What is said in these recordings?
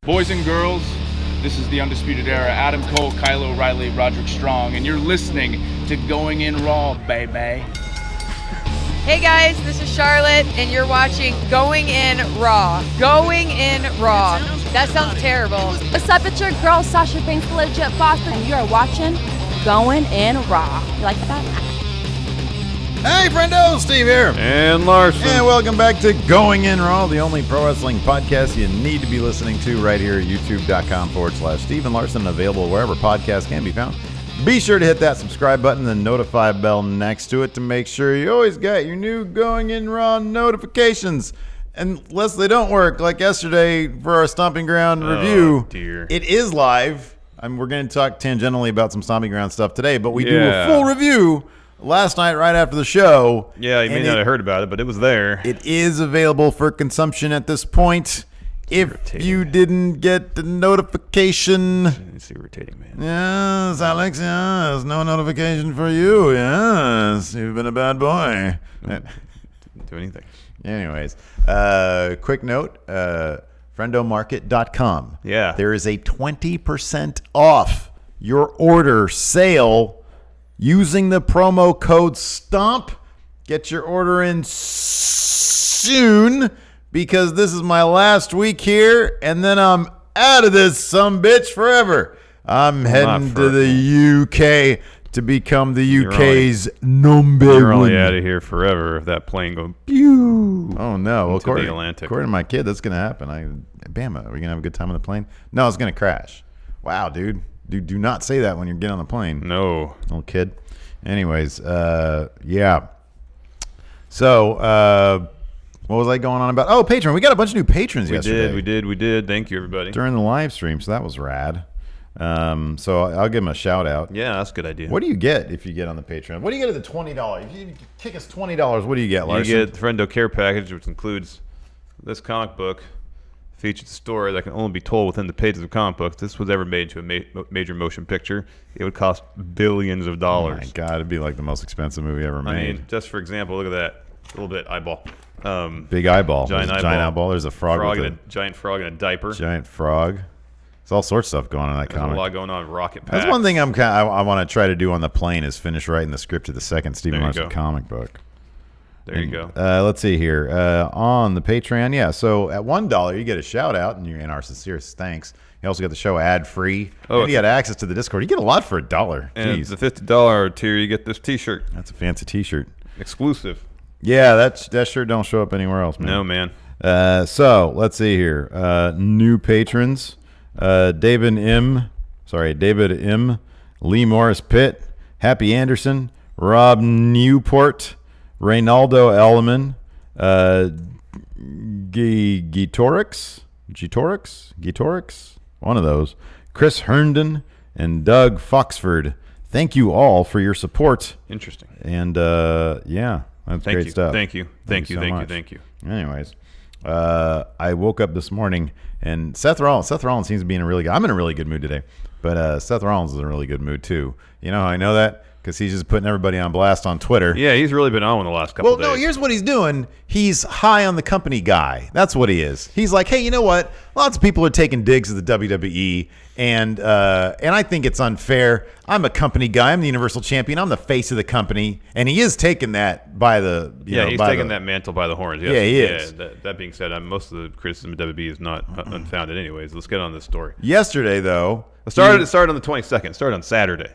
Boys and girls, this is the Undisputed Era. Adam Cole, Kyle O'Reilly, Roderick Strong, and you're listening to Going In Raw, baby. Hey guys, this is Charlotte, and you're watching Going In Raw. Going In Raw. That sounds terrible. What's up? It's your girl, Sasha Banks, the legit boss, and you are watching Going In Raw. You like that? Hey, friendo, Steve here. And Larson. And welcome back to Going In Raw, the only pro wrestling podcast you need to be listening to right here at youtube.com/Steve and Larson, available wherever podcasts can be found. Be sure to hit that subscribe button and the notify bell next to it to make sure you always got your new Going In Raw notifications. Unless they don't work, like yesterday for our Stomping Ground review. Oh, dear. It is live. We're going to talk tangentially about some Stomping Ground stuff today, but we do a full review last night right after the show. Yeah, you may not have heard about it, but it was there. It is available for consumption at this point. If you didn't get the notification. It's irritating, man. Yes, Alex, yes. No notification for you. Yes, you've been a bad boy. Didn't do anything. Anyways, quick note, friendomarket.com. Yeah. There is a 20% off your order sale using the promo code STOMP. Get your order in soon, because this is my last week here, and then I'm out of this sumbitch forever. I'm heading to the UK to become the UK's number one. You're only out of here forever if that plane goes pew. Oh, no. Into the Atlantic. According to my kid, that's going to happen. Bama, are we going to have a good time on the plane? No, it's going to crash. Wow, dude. Do not say that when you get on the plane. No. Little kid. Anyways, yeah. So, what was I going on about? Oh, Patreon. We got a bunch of new patrons yesterday. We did. Thank you, everybody. During the live stream, so that was rad. So I'll give them a shout out. Yeah, that's a good idea. What do you get if you get on the Patreon? What do you get at the $20? If you kick us $20, what do you get, Larson? You get the Friendo Care Package, which includes this comic book, featured story that can only be told within the pages of comic books. If this was ever made into a major motion picture, it would cost billions of dollars. Oh my God, it'd be like the most expensive movie ever made. I mean, just for example, look at that. A little bit eyeball. Big eyeball. Giant eyeball. There's a frog with a giant frog in a diaper. Giant frog. There's all sorts of stuff going on in that comic. There's a lot going on in Rocket Pack. That's one thing I want to try to do on the plane is finish writing the script of the second Stephen Larson comic book. There you go. Let's see here. On the Patreon, yeah. So at $1, you get a shout out and our sincerest thanks. You also get the show ad free. And you get access to the Discord. You get a lot for $1. And the $50 tier, you get this T-shirt. That's a fancy T-shirt. Exclusive. Yeah, that shirt don't show up anywhere else, man. No, man. So let's see here. New patrons: David M, Lee Morris Pitt, Happy Anderson, Rob Newport, Reynaldo Elliman, Gitorix, one of those, Chris Herndon, and Doug Foxford. Thank you all for your support. Interesting. And yeah, that's great stuff. Thank you. Anyways, I woke up this morning and Seth Rollins seems to be in a really good. I'm in a really good mood today, but Seth Rollins is in a really good mood too. You know how I know that? Because he's just putting everybody on blast on Twitter. Yeah, he's really been on the last couple of days. Well, no, here's what he's doing. He's high on the company guy. That's what he is. He's like, hey, you know what? Lots of people are taking digs at the WWE, and I think it's unfair. I'm a company guy. I'm the Universal Champion. I'm the face of the company, and he is taking that by the he's taking that mantle by the horns. Yes. Yeah, he is. That being said, most of the criticism of WWE is not unfounded. Anyways, let's get on this story. Yesterday, though, it started on the 22nd. It started on Saturday.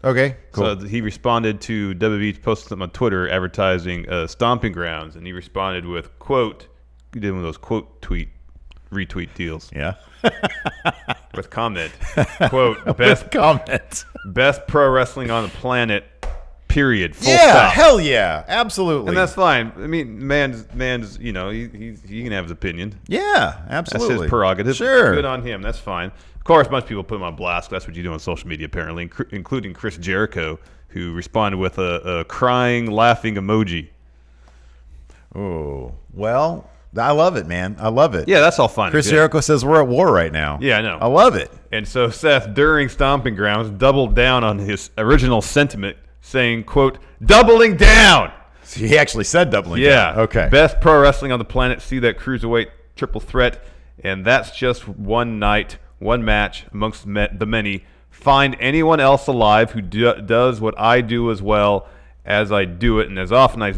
Okay, cool. So he responded to WWE posted something on Twitter advertising Stomping Grounds, and he responded with, quote, he did one of those quote retweet deals. Yeah. With comment, quote, best pro wrestling on the planet, period. Full stop. Hell yeah, absolutely. And that's fine. I mean, man's he can have his opinion. Yeah, absolutely. That's his prerogative. Sure. Good on him. That's fine. Of course, a bunch of people put him on blast. That's what you do on social media, apparently, including Chris Jericho, who responded with a crying, laughing emoji. Oh, well, I love it, man. I love it. Yeah, that's all fine. Chris Jericho says we're at war right now. Yeah, I know. I love it. And so Seth, during Stomping Grounds, doubled down on his original sentiment, saying, quote, doubling down. So he actually said doubling down. Yeah. Okay. Best pro wrestling on the planet. See that cruiserweight triple threat. and that's just one night, one match amongst the many. Find anyone else alive who does what I do as well as I do it, and as often as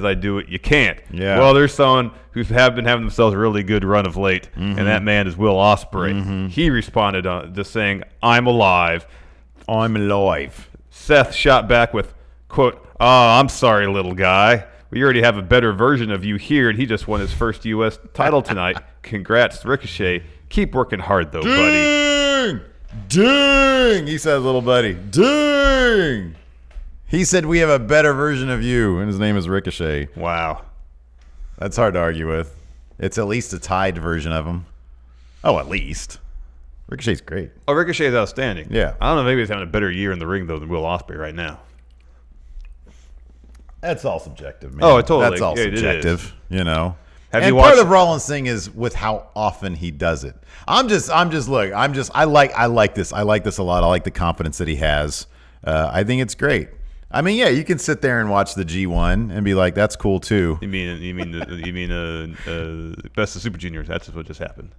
I do it, you can't. Yeah. Well, there's someone who's been having themselves a really good run of late, and that man is Will Ospreay. He responded just saying, I'm alive. I'm alive. Seth shot back with, quote, "Oh, I'm sorry, little guy. We already have a better version of you here, and he just won his first U.S. title tonight. Congrats, Ricochet. Keep working hard, though, buddy." Ding! He said, little buddy. Ding! He said, we have a better version of you, and his name is Ricochet. Wow. That's hard to argue with. It's at least a tied version of him. Oh, at least. Ricochet's great. Oh, Ricochet is outstanding. Yeah. I don't know, maybe he's having a better year in the ring, though, than Will Ospreay right now. That's all subjective, man. Oh, totally. That's all Yeah, it subjective, you know. Have and you part watched- of Rollins' thing is with how often he does it. I like this. I like this a lot. I like the confidence that he has. I think it's great. I mean, yeah, you can sit there and watch the G1 and be like, that's cool too. You mean Best of Super Juniors? That's what just happened.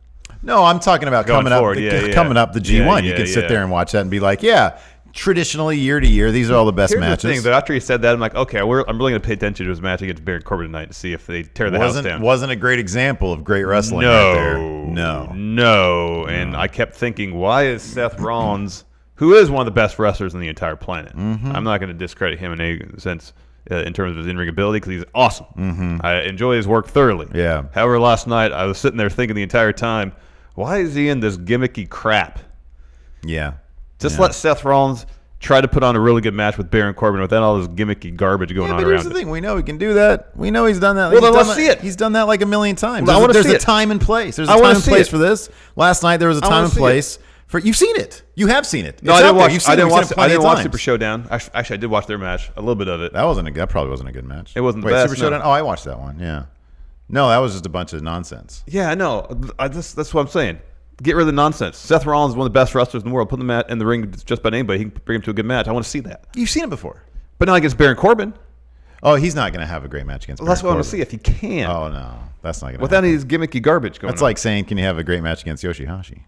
No, I'm talking about Going coming up, forward, coming up the G1. Yeah, you can sit yeah. there and watch that and be like, yeah, traditionally year to year, these are all the best Here's matches. the thing, though. After he said that, I'm like, okay, I'm really going to pay attention to his match against Baron Corbin tonight to see if they tear the house down. Wasn't a great example of great wrestling No, right there. No. And I kept thinking, why is Seth Rollins, who is one of the best wrestlers on the entire planet, I'm not going to discredit him in any sense in terms of his in-ring ability because he's awesome. I enjoy his work thoroughly. Yeah. However, last night I was sitting there thinking the entire time, why is he in this gimmicky crap? Yeah. Just let Seth Rollins try to put on a really good match with Baron Corbin without all this gimmicky garbage going on but around here's the it. thing. We know he can do that. We know he's done that. Well, He's then done let's that- see it. He's done that like a million times. Well, I wanna There's see a it. time and place. There's a I wanna time and see place it. for this. Last night there was a I wanna time and see place for. You've seen it. You have seen it. No, It's I out didn't there. watch. You've seen I didn't it. We've watch. seen it I plenty didn't of watch times. Super Showdown. Actually, I did watch their match, a little bit of it. That probably wasn't a good match. It wasn't the Wait, best, Super no. Showdown. Oh, I watched that one. Yeah. No, that was just a bunch of nonsense. Yeah, I know. That's what I'm saying. Get rid of the nonsense. Seth Rollins is one of the best wrestlers in the world. Put him in the ring just about anybody. He can bring him to a good match. I want to see that. You've seen it before. But not against Baron Corbin. Oh, he's not going to have a great match against. Well, that's what I Baron want to see if he can. Corbin. Oh no, that's not going to. Without any of this gimmicky garbage going on. That's like saying, can you have a great match against Yoshihashi?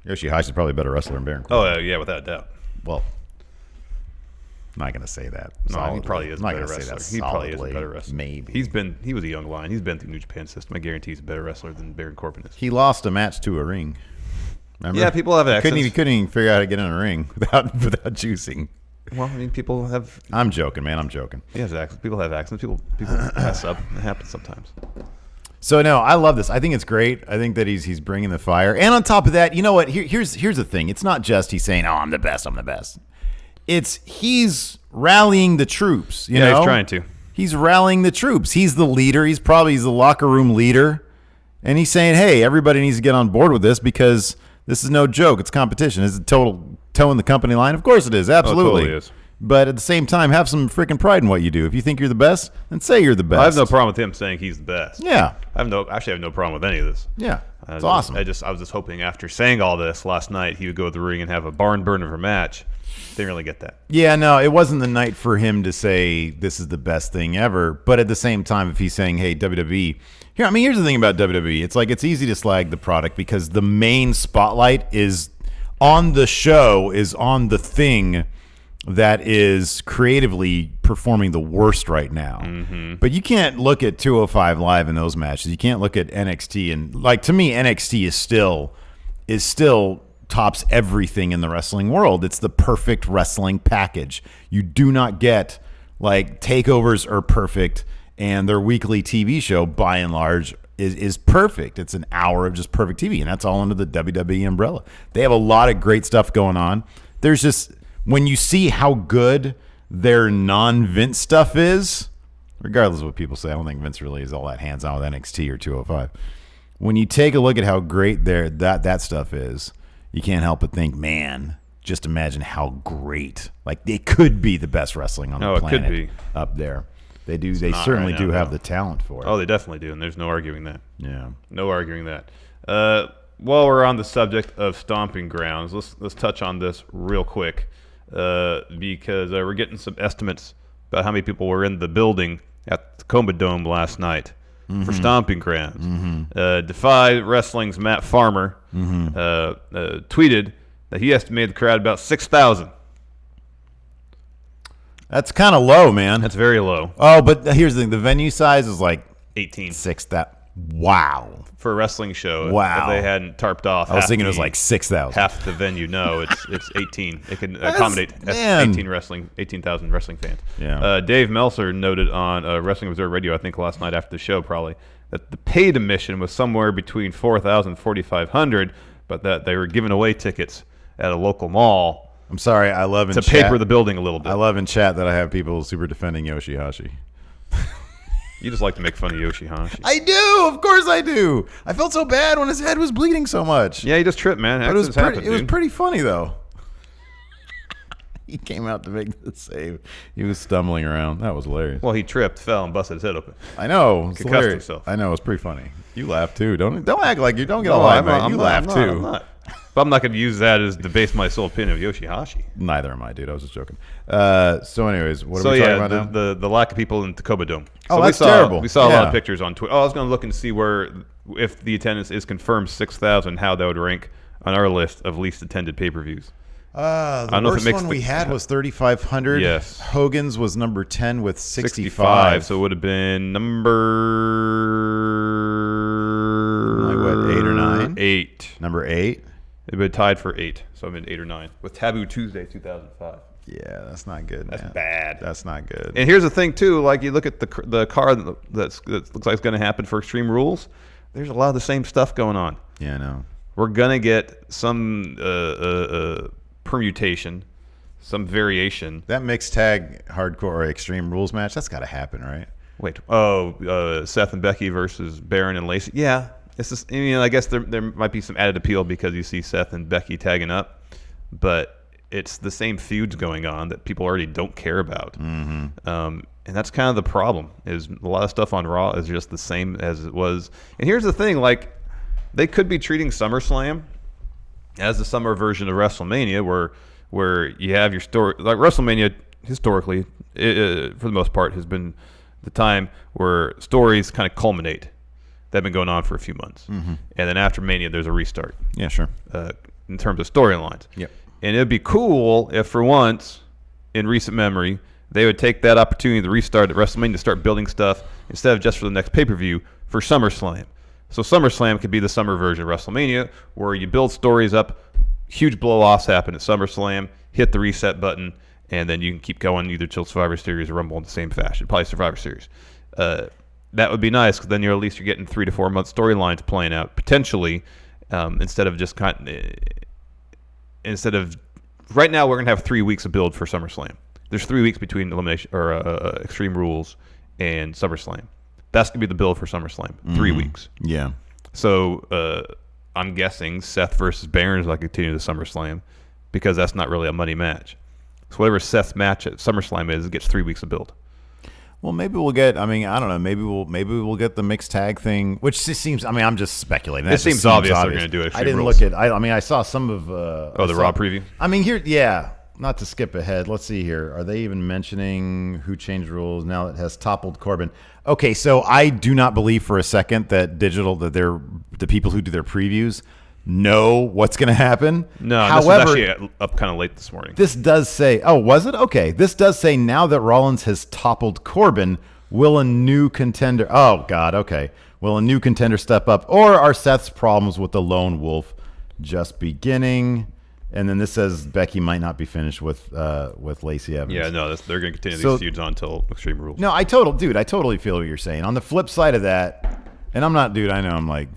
Yoshihashi's probably a better wrestler than Baron Corbin. Oh yeah, without a doubt. Well, I'm not going to say that. No, he solidly. probably is a I'm not better gonna say wrestler. that He probably is a solidly. better wrestler. Maybe He was a young lion. He's been through New Japan system. I guarantee he's a better wrestler than Baron Corbin is. he lost a match to a ring. Remember? Yeah, people have accents. He couldn't even figure out how to get in a ring without juicing. Well, I mean, people have. I'm joking, man. I'm joking. He has accents. People have accents. People mess up. It happens sometimes. So no, I love this. I think it's great. I think that he's bringing the fire. And on top of that, you know what? Here's the thing. It's not just he's saying, "Oh, I'm the best. I'm the best." It's he's rallying the troops. You know? He's trying to. He's rallying the troops. He's the leader. He's the locker room leader, and he's saying, "Hey, everybody needs to get on board with this because this is no joke. It's competition. Is it total towing the company line? Of course it is. Absolutely. totally is. But at the same time, have some freaking pride in what you do. If you think you're the best, then say you're the best. I have no problem with him saying he's the best. Yeah. I have no problem with any of this. Yeah. It's I awesome. was just hoping after saying all this last night, he would go to the ring and have a barn burner of a match. Didn't really get that. Yeah, no, it wasn't the night for him to say this is the best thing ever. But at the same time, if he's saying, hey, WWE, here's the thing about WWE. It's like it's easy to slag the product because the main spotlight is on the show, is on the thing that is creatively performing the worst right now. Mm-hmm. But you can't look at 205 Live in those matches. You can't look at NXT. And like, to me, NXT is still tops everything in the wrestling world. It's the perfect wrestling package. You do not get, like, takeovers are perfect, and their weekly TV show, by and large, is perfect. It's an hour of just perfect TV, and that's all under the WWE umbrella. They have a lot of great stuff going on. There's just, when you see how good their non-Vince stuff is, regardless of what people say, I don't think Vince really is all that hands-on with NXT or 205. When you take a look at how great that stuff is, you can't help but think, man, just imagine how great. Like, it could be the best wrestling on the planet. It could be. Up there. They do. They not certainly right do now, have no. the talent for it. Oh, they definitely do, and there's no arguing that. Yeah. No arguing that. While we're on the subject of Stomping Grounds, let's touch on this real quick because we're getting some estimates about how many people were in the building at the Tacoma Dome last night. for Stomping Grounds. Defy Wrestling's Matt Farmer tweeted that he estimated the crowd about 6,000. That's kind of low, man. That's very low. Oh, but here's the thing. The venue size is like 18. 6,000. Wow. For a wrestling show. Wow. If they hadn't tarped off. I was thinking it was like 6,000. Half the venue. No, it's 18. It can accommodate 18,000 wrestling fans. Yeah. Dave Meltzer noted on Wrestling Observer Radio, I think last night after the show probably, that the paid admission was somewhere between 4,000 and 4,500, but that they were giving away tickets at a local mall. I'm sorry. I love in to chat. paper the building a little bit. I love in chat that I have people super defending Yoshihashi. You just like to make fun of Yoshihashi. I do. Of course I do. I felt so bad when his head was bleeding so much. Yeah, he just tripped, man. But it was pretty funny, though. He came out to make the save. He was stumbling around. That was hilarious. Well, he tripped, fell, and busted his head open. I know. It's Concussed hilarious. himself. I know. It's pretty funny. You laugh, too. Don't act like you don't get all live, man. You laugh, too. I'm not. But I'm not going to use that as to base my sole opinion of Yoshihashi. Neither am I, dude. I was just joking. So, anyways, what are we talking about now? The lack of people in Tacoma Dome. Oh, that's terrible. We saw a lot of pictures on Twitter. I was going to look and see if the attendance is confirmed 6,000, how that would rank on our list of least attended pay-per-views. The worst one we had was 3,500. Yes. Hogan's was number 10 with 65. So it would have been number... Like what, 8 or 9? 8. Number 8? It would tied for 8, so I mean 8 or 9 with Taboo Tuesday 2005. Yeah, that's not good. That's man. bad. That's not good. And here's the thing too, like you look at the card that looks like it's going to happen for Extreme Rules. There's a lot of the same stuff going on. Yeah, I know. We're gonna get some permutation, some variation. That mixed tag hardcore or Extreme Rules match, that's got to happen, right? Wait, Seth and Becky versus Baron and Lacey. Yeah. It's just, I guess there might be some added appeal because you see Seth and Becky tagging up, but it's the same feuds going on that people already don't care about. Mm-hmm. And that's kind of the problem, is a lot of stuff on Raw is just the same as it was. And here's the thing, like, they could be treating SummerSlam as the summer version of WrestleMania where you have your story. Like WrestleMania, historically, for the most part, has been the time where stories kind of culminate. They've been going on for a few months. Mm-hmm. And then after Mania, there's a restart. Yeah, sure. In terms of storylines. Yep. And it'd be cool if, for once, in recent memory, they would take that opportunity to restart at WrestleMania to start building stuff instead of just for the next pay-per-view for SummerSlam. So SummerSlam could be the summer version of WrestleMania where you build stories up, huge blow-offs happen at SummerSlam, hit the reset button, and then you can keep going either till Survivor Series or Rumble in the same fashion. Probably Survivor Series. That would be nice because then you're getting 3 to 4 month storylines playing out potentially, instead of right now we're gonna have 3 weeks of build for SummerSlam. There's 3 weeks between elimination or Extreme Rules and SummerSlam. That's gonna be the build for SummerSlam. 3 weeks. Yeah. So I'm guessing Seth versus Baron is like continue the SummerSlam because that's not really a money match. So whatever Seth's match at SummerSlam is, it gets 3 weeks of build. Well, maybe we'll get. I mean, I don't know. Maybe we'll get the mixed tag thing, which just seems. I mean, I'm just speculating. It seems obvious they're going to do it. I didn't look at. I mean, I saw some of. The Raw preview. I mean, here, yeah. Not to skip ahead. Let's see here. Are they even mentioning who changed rules now that has toppled Corbin? Okay, so I do not believe for a second that they're the people who do their previews know what's going to happen. No, however, this was actually up kind of late this morning. This does say, oh, was it? Okay. This does say now that Rollins has toppled Corbin, will a new contender, oh, God, okay. Will a new contender step up? Or are Seth's problems with the lone wolf just beginning? And then this says Becky might not be finished with Lacey Evans. Yeah, no, they're going to continue these feuds on until Extreme Rules. No, I totally feel what you're saying. On the flip side of that, and I'm not, dude, I know I'm like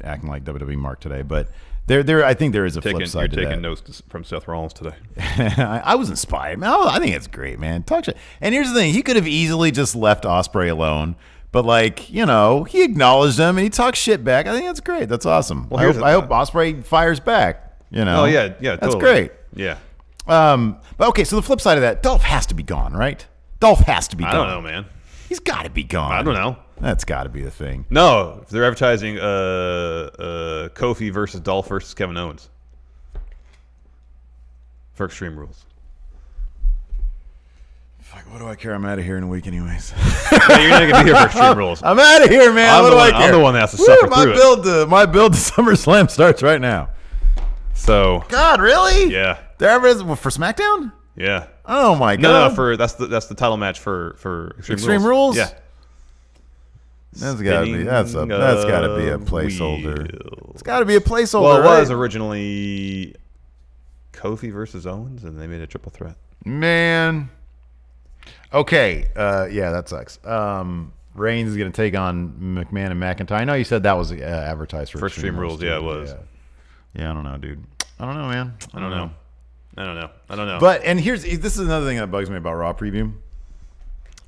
acting like WWE Mark today, but I think there is a flip side to that. You're taking notes from Seth Rollins today. I was inspired. Man, I think it's great, man. Talk shit. And here's the thing. He could have easily just left Ospreay alone, but he acknowledged him and he talked shit back. I think that's great. That's awesome. Well, I hope Ospreay fires back. Oh, yeah, that's totally. great. Yeah. But okay, so the flip side of that, Dolph has to be gone, right? Dolph has to be gone. I don't know, man. He's got to be gone. I don't know. That's got to be the thing. No, if they're advertising Kofi versus Dolph versus Kevin Owens for Extreme Rules. What do I care? I'm out of here in a week anyways. Yeah, you're not gonna be here for Extreme Rules. I'm out of here, man. What do I care? I'm the one that has to suffer through it. My build to SummerSlam starts right now. So. God, really? Yeah. There ever is for SmackDown? Yeah. Oh my God. No. That's the title match for Extreme Rules. Yeah. That's gotta be a placeholder. Wheel. It's gotta be a placeholder. Well, it right? was originally Kofi versus Owens, and they made a triple threat. Man. Okay. Yeah, that sucks. Reigns is gonna take on McMahon and McIntyre. I know you said that was advertised for Extreme Rules. Yeah, it was. Yeah, I don't know, dude. I don't know, man. I don't know. But this is another thing that bugs me about Raw preview.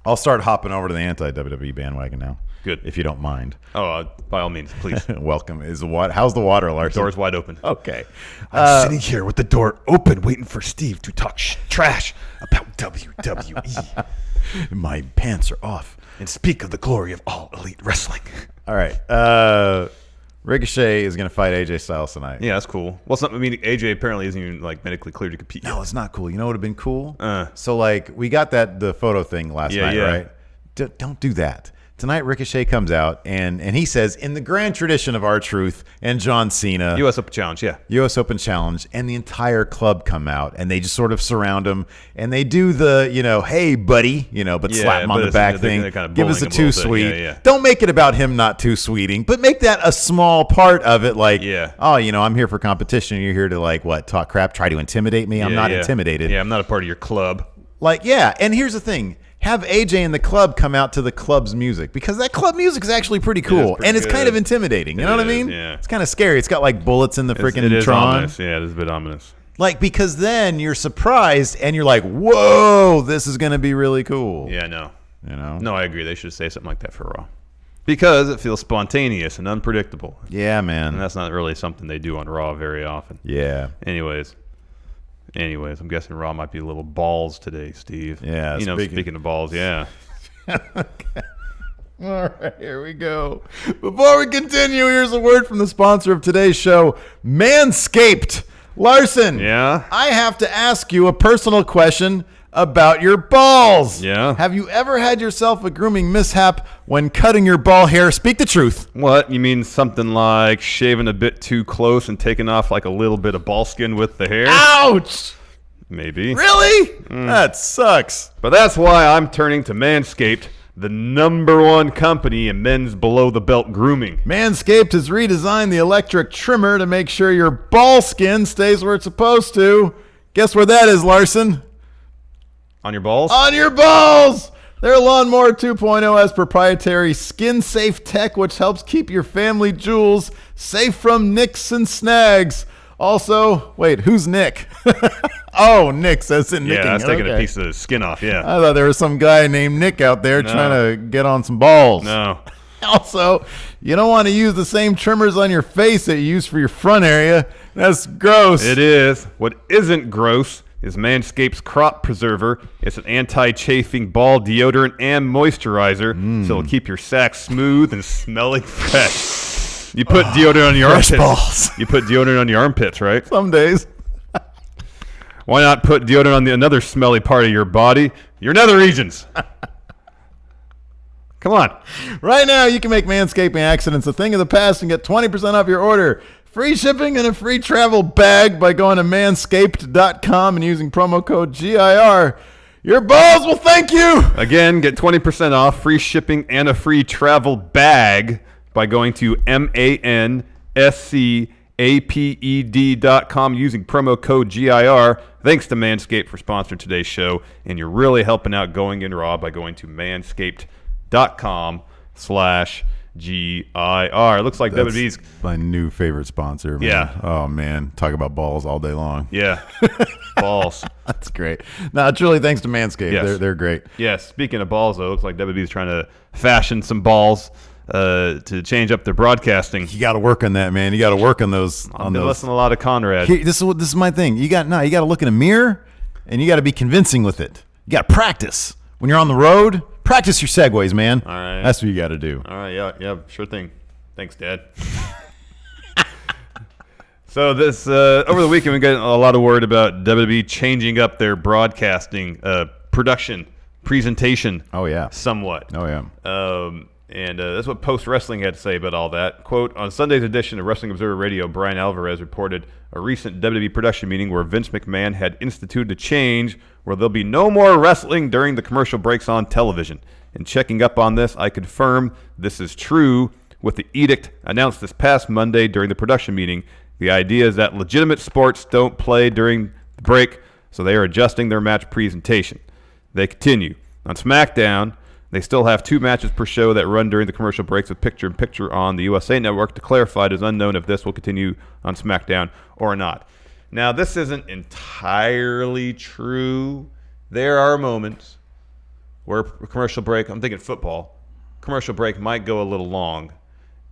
I'll start hopping over to the anti-WWE bandwagon now. Good. If you don't mind. Oh, by all means, please. Welcome. How's the water, Larson? The door's wide open. Okay. I'm sitting here with the door open, waiting for Steve to talk trash about WWE. My pants are off. And speak of the glory of all elite wrestling. All right. Ricochet is going to fight AJ Styles tonight. Yeah, that's cool. Well, AJ apparently isn't even medically cleared to compete. No, it's not cool. You know what would have been cool? So we got the photo thing last night, right? Don't do that. Tonight, Ricochet comes out, and he says, in the grand tradition of R-Truth and John Cena. U.S. Open Challenge, yeah. U.S. Open Challenge, and the entire club come out, and they just sort of surround him, and they do the, hey, buddy, but slap him on the back thing. Kind of give us a too sweet. Yeah. Don't make it about him not too sweeting, but make that a small part of it, I'm here for competition. You're here to, talk crap, try to intimidate me. I'm not intimidated. Yeah, I'm not a part of your club. And here's the thing. Have AJ and the club come out to the club's music because that club music is actually pretty cool and it's kind of intimidating. You know what I mean? Yeah. It's kind of scary. It's got bullets in the freaking It is Tron. ominous. Yeah, it is a bit ominous. Because then you're surprised and you're like, whoa, this is going to be really cool. Yeah, no. No, I agree. They should say something like that for Raw because it feels spontaneous and unpredictable. Yeah, man. And that's not really something they do on Raw very often. Yeah. Anyways, I'm guessing Raw might be a little balls today, Steve. Yeah. Speaking of balls, yeah. Okay. All right, here we go. Before we continue, here's a word from the sponsor of today's show, Manscaped. Larson. Yeah? I have to ask you a personal question about your balls. Yeah? Have you ever had yourself a grooming mishap when cutting your ball hair? Speak the truth. What? You mean something like shaving a bit too close and taking off a little bit of ball skin with the hair? Ouch! Maybe. Really? That sucks. But that's why I'm turning to Manscaped, the #1 company in men's below-the-belt grooming. Manscaped has redesigned the electric trimmer to make sure your ball skin stays where it's supposed to. Guess where that is, Larson? On your balls? On your balls! Their Lawnmower 2.0 has proprietary skin-safe tech, which helps keep your family jewels safe from nicks and snags. Also, wait, who's Nick? Oh, Nick says in nicking. Yeah, that's taking a piece of the skin off, yeah. I thought there was some guy named Nick out there trying to get on some balls. No. Also, you don't want to use the same trimmers on your face that you use for your front area. That's gross. It is. What isn't gross is Manscaped's Crop Preserver. It's an anti-chafing ball deodorant and moisturizer, so it'll keep your sack smooth and smelling fresh. You put deodorant on your fresh armpits. Balls. You put deodorant on your armpits, right? Some days. Why not put deodorant on another smelly part of your body? Your nether regions. Come on. Right now, you can make manscaping accidents a thing of the past and get 20% off your order. Free shipping and a free travel bag by going to manscaped.com and using promo code GIR. Your balls will thank you. Again, get 20% off, free shipping, and a free travel bag by going to manscaped.com using promo code GIR. Thanks to Manscaped for sponsoring today's show. And you're really helping out Going In Raw by going to manscaped.com/GIR. It looks like WWE's my new favorite sponsor, man. Yeah. Oh, man. Talk about balls all day long. Yeah. Balls. That's great. No, it's really thanks to Manscaped. Yes. They're great. Yes. Speaking of balls, though, it looks like WWE's trying to fashion some balls to change up their broadcasting. You got to work on that, man. You got to work on those. I've been listening to a lot of Conrad. Here, this is my thing. You got to look in a mirror, and you got to be convincing with it. You got to practice. When you're on the road, practice your segues, man. All right. That's what you got to do. All right. Yeah, sure thing. Thanks, Dad. So this over the weekend, we got a lot of word about WWE changing up their broadcasting production presentation. Oh, yeah. Somewhat. Oh, yeah. And that's what Post Wrestling had to say about all that. Quote, on Sunday's edition of Wrestling Observer Radio, Brian Alvarez reported a recent WWE production meeting where Vince McMahon had instituted a change where there'll be no more wrestling during the commercial breaks on television. In checking up on this, I confirm this is true with the edict announced this past Monday during the production meeting. The idea is that legitimate sports don't play during the break, so they are adjusting their match presentation. They continue. On SmackDown, they still have 2 matches per show that run during the commercial breaks with picture-in-picture on the USA Network. To clarify, it is unknown if this will continue on SmackDown or not. Now, this isn't entirely true. There are moments where a commercial break, I'm thinking football, commercial break might go a little long,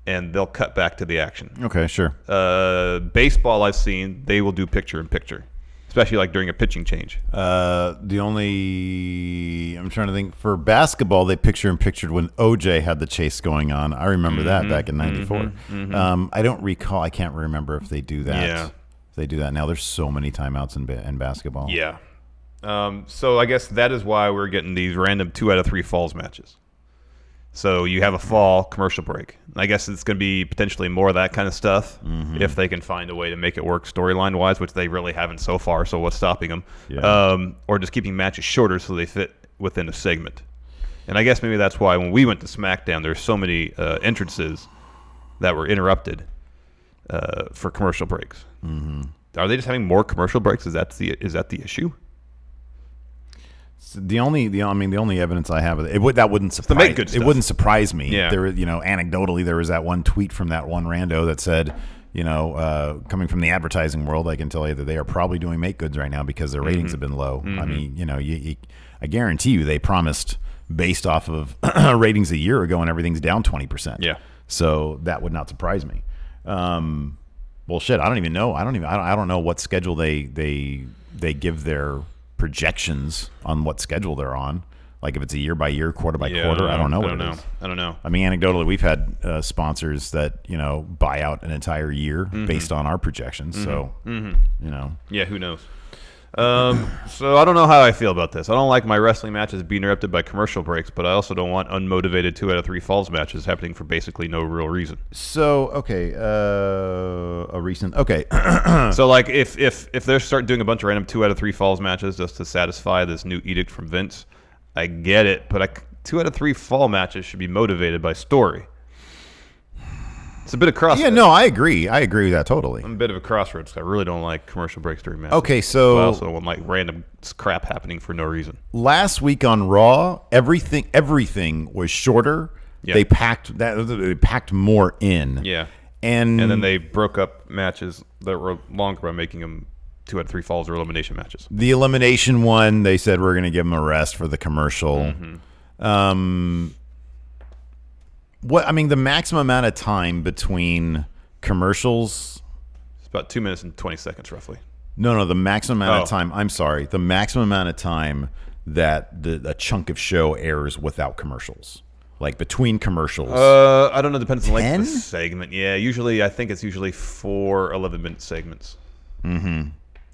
and they'll cut back to the action. Okay, sure. Baseball I've seen, they will do picture-in-picture. Especially like during a pitching change. I'm trying to think. For basketball, they pictured when OJ had the chase going on. I remember that back in '94. I don't recall. I can't remember if they do that. Yeah. If they do that now. There's so many timeouts in basketball. Yeah. So I guess that is why we're getting these random 2 out of 3 falls matches. So you have a fall commercial break. I guess it's going to be potentially more of that kind of stuff if they can find a way to make it work storyline-wise, which they really haven't so far, so what's stopping them? Yeah. Or just keeping matches shorter so they fit within a segment. And I guess maybe that's why when we went to SmackDown, there's so many entrances that were interrupted for commercial breaks. Are they just having more commercial breaks? Is that the issue? The only evidence I have of it that wouldn't surprise. make good stuff. It wouldn't surprise me. Yeah. There, anecdotally, there was that one tweet from that one rando that said, coming from the advertising world, I can tell you that they are probably doing make goods right now because their ratings have been low. I mean, I guarantee you they promised based off of ratings a year ago, and everything's down 20%. Yeah. So that would not surprise me. Well, shit, I don't even know. I don't know what schedule they give their projections on what schedule they're on. Like if it's a year by year, quarter by quarter, I don't know what it is. I don't know. I mean, anecdotally, we've had sponsors that buy out an entire year based on our projections. So Yeah, who knows? So I don't know how I feel about this. I don't like my wrestling matches being interrupted by commercial breaks, but I also don't want unmotivated 2 out of 3 falls matches happening for basically no real reason. So okay, So like if they start doing a bunch of random 2 out of 3 falls matches just to satisfy this new edict from Vince, I get it, but 2 out of 3 fall matches should be motivated by story. It's a bit of crossroads. Yeah, no, I agree. I agree with that totally. I'm a bit of a crossroads. I really don't like commercial breaks during matches. Okay, so I also don't like random crap happening for no reason. Last week on Raw, everything was shorter. Yeah. They packed more in. Yeah. And then they broke up matches that were longer by making them 2 out of 3 falls or elimination matches. The elimination one, they said we're going to give them a rest for the commercial. The maximum amount of time between commercials. It's about 2 minutes and 20 seconds, roughly. No, the maximum amount of time. I'm sorry, the maximum amount of time that a chunk of show airs without commercials, like between commercials. I don't know. Depends on the length 10? of the segment. Yeah, I think it's usually 4 11-minute segments.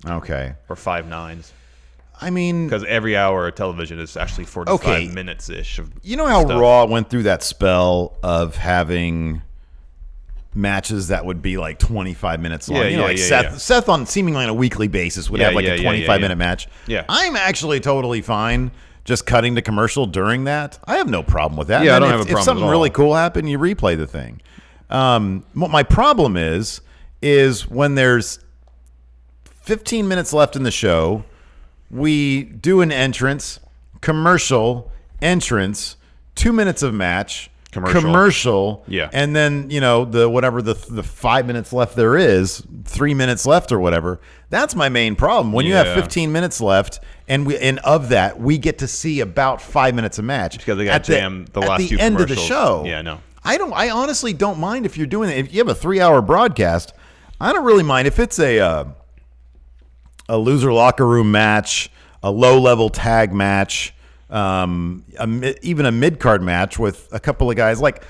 Okay. Or 5 9s. I mean, because every hour of television is actually 45 minutes ish. You know how Raw went through that spell of having matches that would be like 25 minutes long. Seth on seemingly on a weekly basis would have like a 25-minute match. Yeah. I'm actually totally fine just cutting to commercial during that. I have no problem with that. Yeah, I don't have a problem if something at all. really cool happened, you replay the thing. What my problem is when there's 15 minutes left in the show, we do an entrance, commercial, entrance, 2 minutes of match, commercial, and then the 5 minutes left there is, 3 minutes left or whatever. That's my main problem. When you have 15 minutes left, and of that we get to see about 5 minutes of match because they got jammed the last few at the end of the commercials. show. Yeah, no. I honestly don't mind if you're doing it. If you have a 3-hour broadcast, I don't really mind if it's a loser locker room match, a low-level tag match, even a mid-card match with a couple of guys like,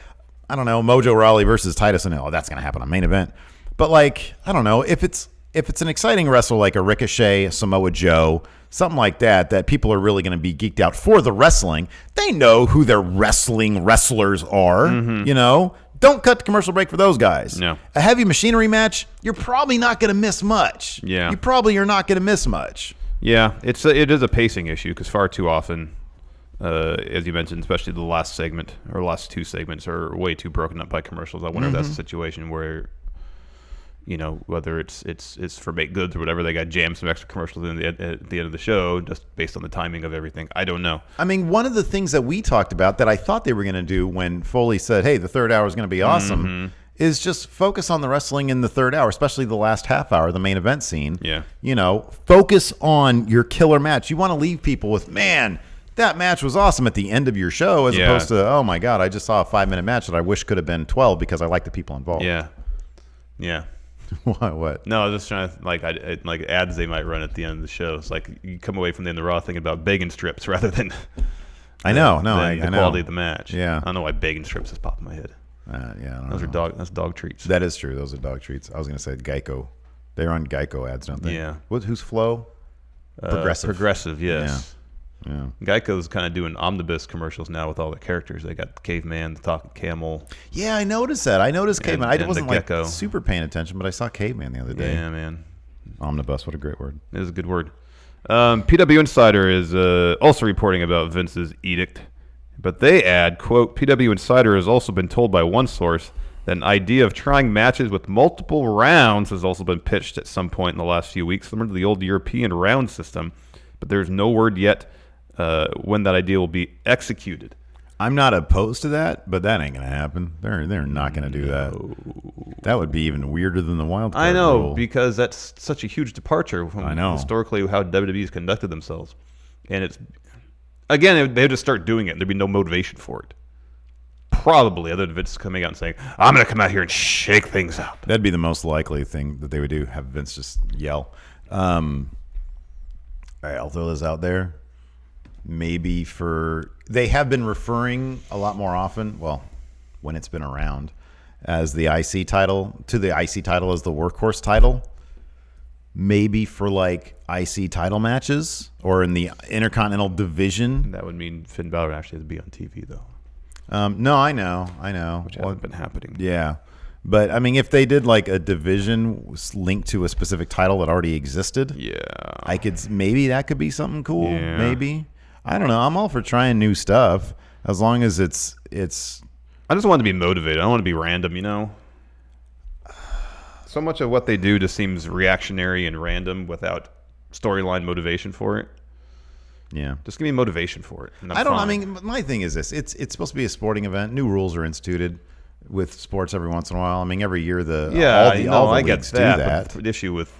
I don't know, Mojo Rawley versus Titus, and that's going to happen on main event. But like, I don't know, if it's an exciting wrestle like a Ricochet, Samoa Joe, something like that people are really going to be geeked out for the wrestling. They know who their wrestlers are, you know. Don't cut the commercial break for those guys. No. A heavy machinery match, you're probably not going to miss much. Yeah. You probably are not going to miss much. Yeah, it is a pacing issue because far too often, as you mentioned, especially the last segment or last two segments are way too broken up by commercials. I wonder if that's a situation where, you know, whether it's for baked goods or whatever, they got jammed some extra commercials at the end of the show just based on the timing of everything. I don't know. I mean, one of the things that we talked about that I thought they were going to do when Foley said, hey, the third hour is going to be awesome, is just focus on the wrestling in the third hour, especially the last half hour, the main event scene. Yeah. You know, focus on your killer match. You want to leave people with, man, that match was awesome at the end of your show, as opposed to, oh my God, I just saw a 5-minute match that I wish could have been 12 because I like the people involved. Yeah. Yeah. What? No, I was just trying to like ads they might run at the end of the show. It's like you come away from the end of the Raw thinking about bacon strips rather than I know the quality of the match. Yeah. I don't know why bacon strips is popping in my head. Yeah, I Those don't know. are dog treats. That is true. Those are dog treats. I was going to say Geico. They run Geico ads, don't they? Yeah. Who's Flo? Progressive. Progressive, yes. Yeah. Geico's kind of doing omnibus commercials now with all the characters. They got the caveman, the talking camel. Yeah, I noticed that. I noticed Caveman. And I wasn't like gecko. super paying attention, but I saw Caveman the other day. Yeah, man. Omnibus, what a great word. It is a good word. PW Insider is also reporting about Vince's edict, but they add, quote, PW Insider has also been told by one source that an idea of trying matches with multiple rounds has also been pitched at some point in the last few weeks, similar to the old European round system, but there's no word yet when that idea will be executed. I'm not opposed to that, but that ain't going to happen. They're not going to do that. That would be even weirder than the wild card I know, rule. because that's such a huge departure from historically how WWE's conducted themselves. And it's, again, they would just start doing it, and there'd be no motivation for it. Probably, other than Vince coming out and saying, I'm going to come out here and shake things up. That'd be the most likely thing that they would do, have Vince just yell. All right, I'll throw this out there. Maybe they have been referring a lot more often, well, when it's been around, as the IC title, to the IC title as the workhorse title. Maybe for like IC title matches or in the Intercontinental division. That would mean Finn Balor actually has to be on TV, though. No, I know. Which hasn't been happening. Yeah. But, I mean, if they did like a division linked to a specific title that already existed, maybe that could be something cool. Yeah. Maybe. I don't know. I'm all for trying new stuff as long as it's. I just want to be motivated. I don't want to be random, you know? So much of what they do just seems reactionary and random without storyline motivation for it. Yeah. Just give me motivation for it. I mean, my thing is this. It's supposed to be a sporting event. New rules are instituted with sports every once in a while. I mean, every year all the leagues do that. But the issue with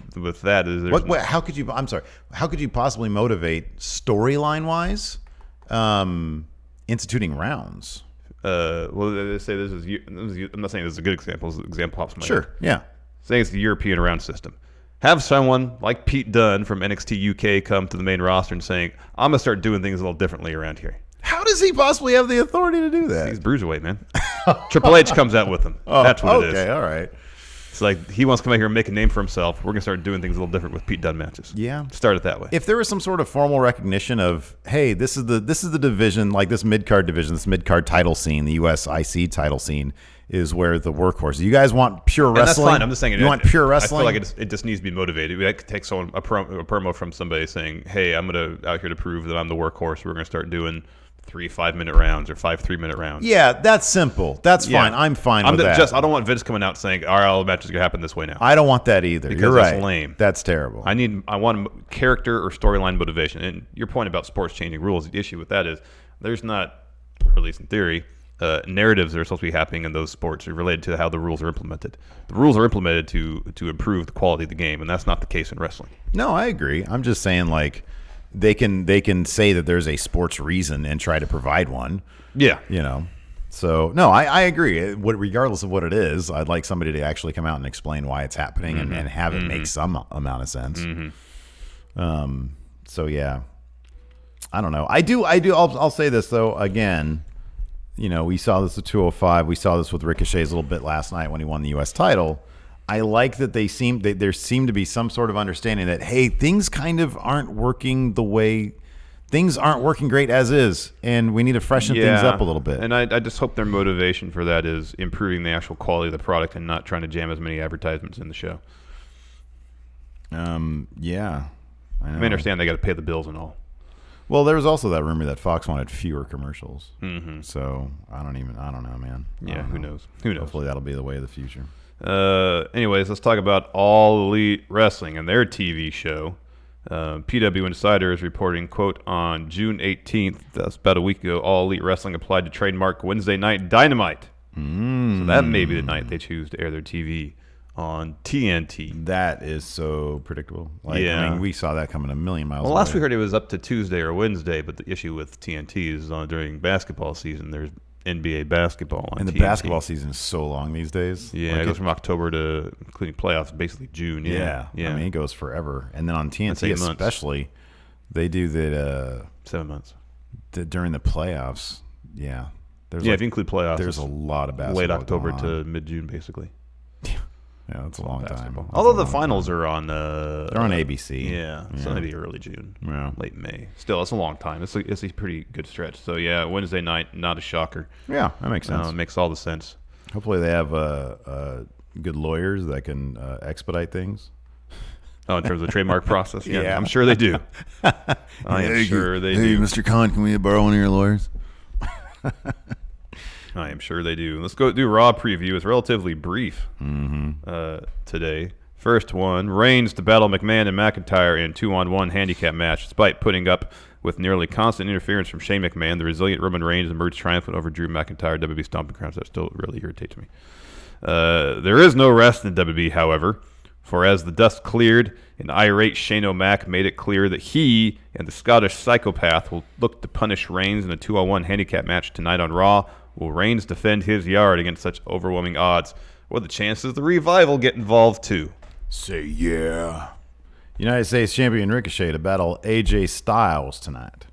that is how could you? I'm sorry. How could you possibly motivate storyline wise instituting rounds? Well, they say this is. I'm not saying this is a good example. This example pops in my head. Sure. Yeah. Saying it's the European round system. Have someone like Pete Dunne from NXT UK come to the main roster and saying, "I'm gonna start doing things a little differently around here." How does he possibly have the authority to do that? He's bruiserweight, man. Triple H comes out with him. That's what it is. Okay, all right. It's like he wants to come out here and make a name for himself. We're going to start doing things a little different with Pete Dunne matches. Yeah. Start it that way. If there was some sort of formal recognition of, hey, this is the division, like this mid-card division, this mid-card title scene, the US IC title scene, is where the workhorse. You guys want pure wrestling? And that's fine. I'm just saying. You want pure wrestling? I feel like it just needs to be motivated. I could take someone a promo from somebody saying, "Hey, I'm out here to prove that I'm the workhorse. We're going to start doing 3 5-minute rounds or 5 3-minute rounds." Yeah, that's simple. That's fine. I'm fine with that. I don't want Vince coming out saying, "All right, all the matches are going to happen this way now." I don't want that either. Because You're right. that's lame. That's terrible. I want character or storyline motivation. And your point about sports changing rules, the issue with that is there's not, or at least in theory, narratives that are supposed to be happening in those sports are related to how the rules are implemented. The rules are implemented to improve the quality of the game, and that's not the case in wrestling. No, I agree. I'm just saying, like, they can say that there's a sports reason and try to provide one. Yeah. You know. So, no, I agree. Regardless of what it is, I'd like somebody to actually come out and explain why it's happening and have it make some amount of sense. So, yeah. I don't know. I'll say this, though, again. You know, we saw this with 205. We saw this with Ricochet's a little bit last night when he won the U.S. title. I like that there seemed to be some sort of understanding that, hey, things kind of aren't working the way things aren't working great as is, and we need to freshen things up a little bit. And I just hope their motivation for that is improving the actual quality of the product and not trying to jam as many advertisements in the show. Yeah. I know. I understand they got to pay the bills and all. Well, there was also that rumor that Fox wanted fewer commercials. Mm-hmm. So I don't know, man. Yeah, who knows? Who knows? Hopefully that'll be the way of the future. Anyways, let's talk about All Elite Wrestling and their TV show. PW Insider is reporting, quote, on June 18th, that's about a week ago, All Elite Wrestling applied to trademark Wednesday Night Dynamite. So that may be the night they choose to air their TV on TNT. That is so predictable. Yeah. I mean, we saw that coming a million miles away. Well, last we heard it was up to Tuesday or Wednesday, but the issue with TNT is during basketball season, there's NBA basketball on And the TNT. basketball season is so long these days. Yeah, it goes from October to, including playoffs, basically June. Yeah. I mean, it goes forever. And then on TNT especially, they do that 7 months. During the playoffs. Yeah. If you include playoffs, there's a lot of basketball. Late October going to on. mid-June, basically. Yeah, that's a long time. Although the finals are on... they're on ABC. Yeah, so maybe early June, late May. Still, it's a long time. It's a pretty good stretch. So, yeah, Wednesday night, not a shocker. Yeah, that makes sense. Makes all the sense. Hopefully they have good lawyers that can expedite things. Oh, in terms of the trademark process? Yeah, I'm sure they do. I am sure they do. Hey, Mr. Khan, can we borrow one of your lawyers? I am sure they do. Let's go do Raw preview. It's relatively brief today. First one, Reigns to battle McMahon and McIntyre in 2-on-1 handicap match. Despite putting up with nearly constant interference from Shane McMahon, the resilient Roman Reigns emerged triumphant over Drew McIntyre, WWE Stomping Grounds. That still really irritates me. There is no rest in WWE, however, for as the dust cleared, an irate Shane O'Mac made it clear that he and the Scottish psychopath will look to punish Reigns in a 2-on-1 handicap match tonight on Raw. Will Reigns defend his yard against such overwhelming odds? What are the chances the Revival get involved too? Say yeah. United States champion Ricochet to battle AJ Styles tonight.